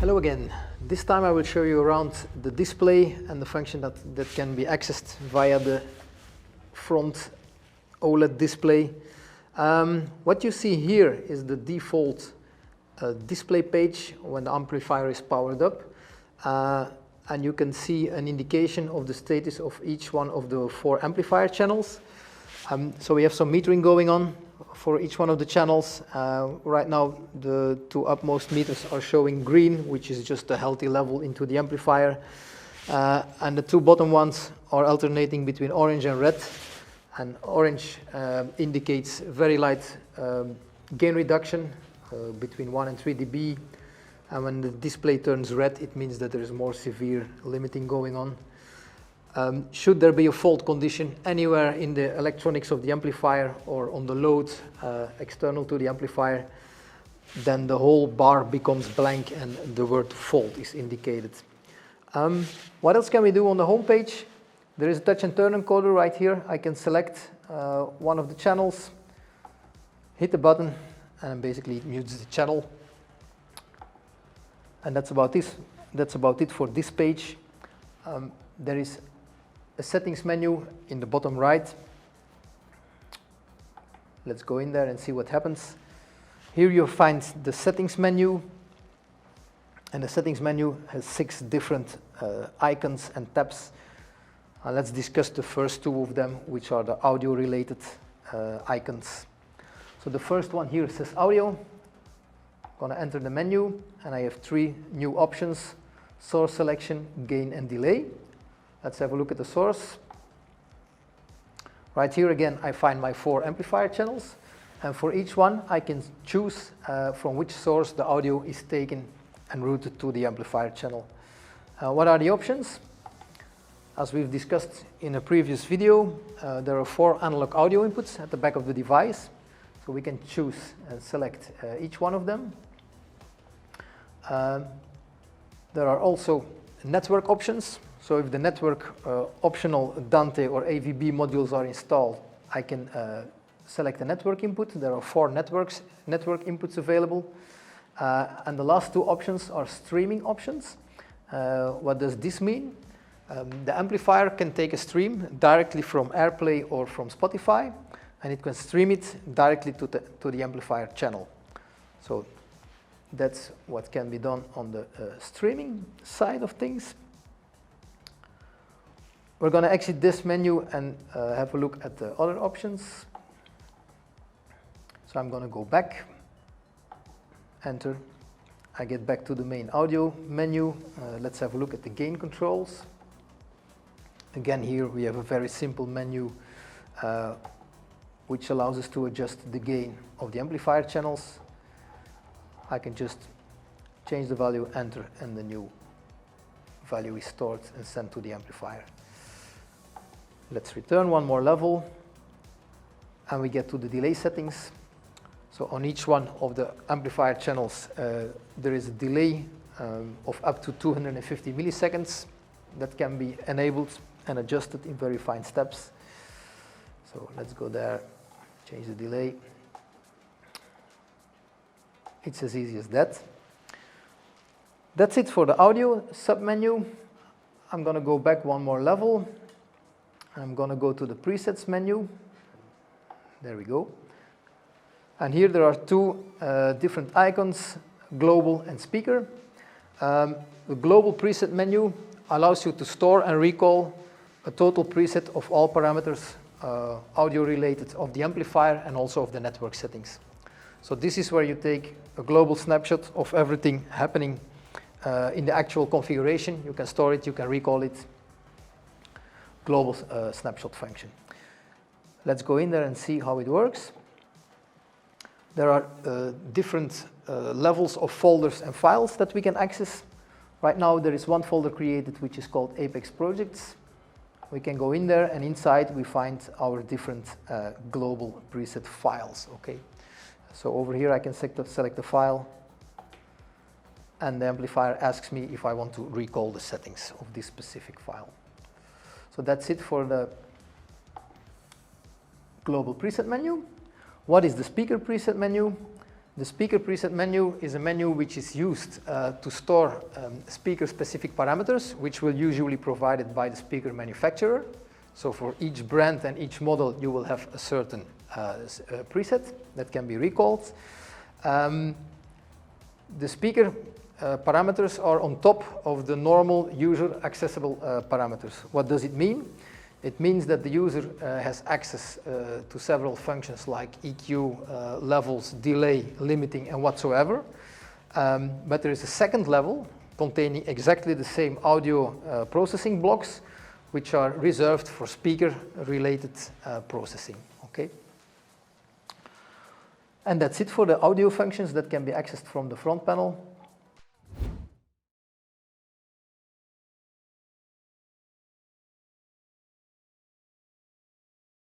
Hello again. This time I will show you around the display and the function that can be accessed via the front OLED display. What you see here is the default display page when the amplifier is powered up. And you can see an indication of the status of each one of the 4 amplifier channels. So we have some metering going on for each one of the channels. Right now the 2 upmost meters are showing green, which is just a healthy level into the amplifier. And the 2 bottom ones are alternating between orange and red. And orange indicates very light gain reduction between 1 and 3 dB. And when the display turns red, it means that there is more severe limiting going on. Should there be a fault condition anywhere in the electronics of the amplifier or on the load external to the amplifier, then the whole bar becomes blank and the word fault is indicated. What else can we do on the home page? There is a touch and turn encoder right here. I can select one of the channels, hit the button, and basically it mutes the channel. And that's about it for this page. There is a settings menu in the bottom right. Let's go in there and see what happens. Here you'll find the settings menu. And the settings menu has 6 different icons and tabs. Let's discuss the first 2 of them, which are the audio related icons. So the first one here says audio. I'm going to enter the menu and I have 3 new options: source selection, gain and delay. Let's have a look at the source. Right here again I find my 4 amplifier channels, and for each one I can choose from which source the audio is taken and routed to the amplifier channel. What are the options? As we've discussed in a previous video, there are 4 analog audio inputs at the back of the device, so we can choose and select each one of them. There are also network options. So if the network optional Dante or AVB modules are installed, I can select a network input. There are 4 network inputs available. And the last 2 options are streaming options. What does this mean? The amplifier can take a stream directly from AirPlay or from Spotify, and it can stream it directly to the amplifier channel. So that's what can be done on the streaming side of things. We're going to exit this menu and have a look at the other options. So I'm going to go back, enter. I get back to the main audio menu. Let's have a look at the gain controls. Again, here we have a very simple menu which allows us to adjust the gain of the amplifier channels. I can just change the value, enter, and the new value is stored and sent to the amplifier. Let's return one more level, and we get to the delay settings. So on each one of the amplifier channels, there is a delay of up to 250 milliseconds that can be enabled and adjusted in very fine steps. So let's go there, change the delay. It's as easy as that. That's it for the audio submenu. I'm going to go back one more level. I'm going to go to the presets menu. There we go. And here there are 2 different icons, global and speaker. The global preset menu allows you to store and recall a total preset of all parameters audio related of the amplifier and also of the network settings. So this is where you take a global snapshot of everything happening in the actual configuration. You can store it, you can recall it. Global snapshot function. Let's go in there and see how it works. There are different levels of folders and files that we can access. Right now there is one folder created which is called APEX projects. We can go in there, and inside we find our different global preset files. Okay. So over here I can select the file, and the amplifier asks me if I want to recall the settings of this specific file. So that's it for the global preset menu. What is the speaker preset menu? The speaker preset menu is a menu which is used to store speaker-specific parameters, which will usually be provided by the speaker manufacturer. So for each brand and each model, you will have a certain preset that can be recalled. The speaker parameters are on top of the normal user-accessible parameters. What does it mean? It means that the user has access to several functions like EQ, levels, delay, limiting, and whatsoever. But there is a second level containing exactly the same audio processing blocks, which are reserved for speaker-related processing. Okay? And that's it for the audio functions that can be accessed from the front panel.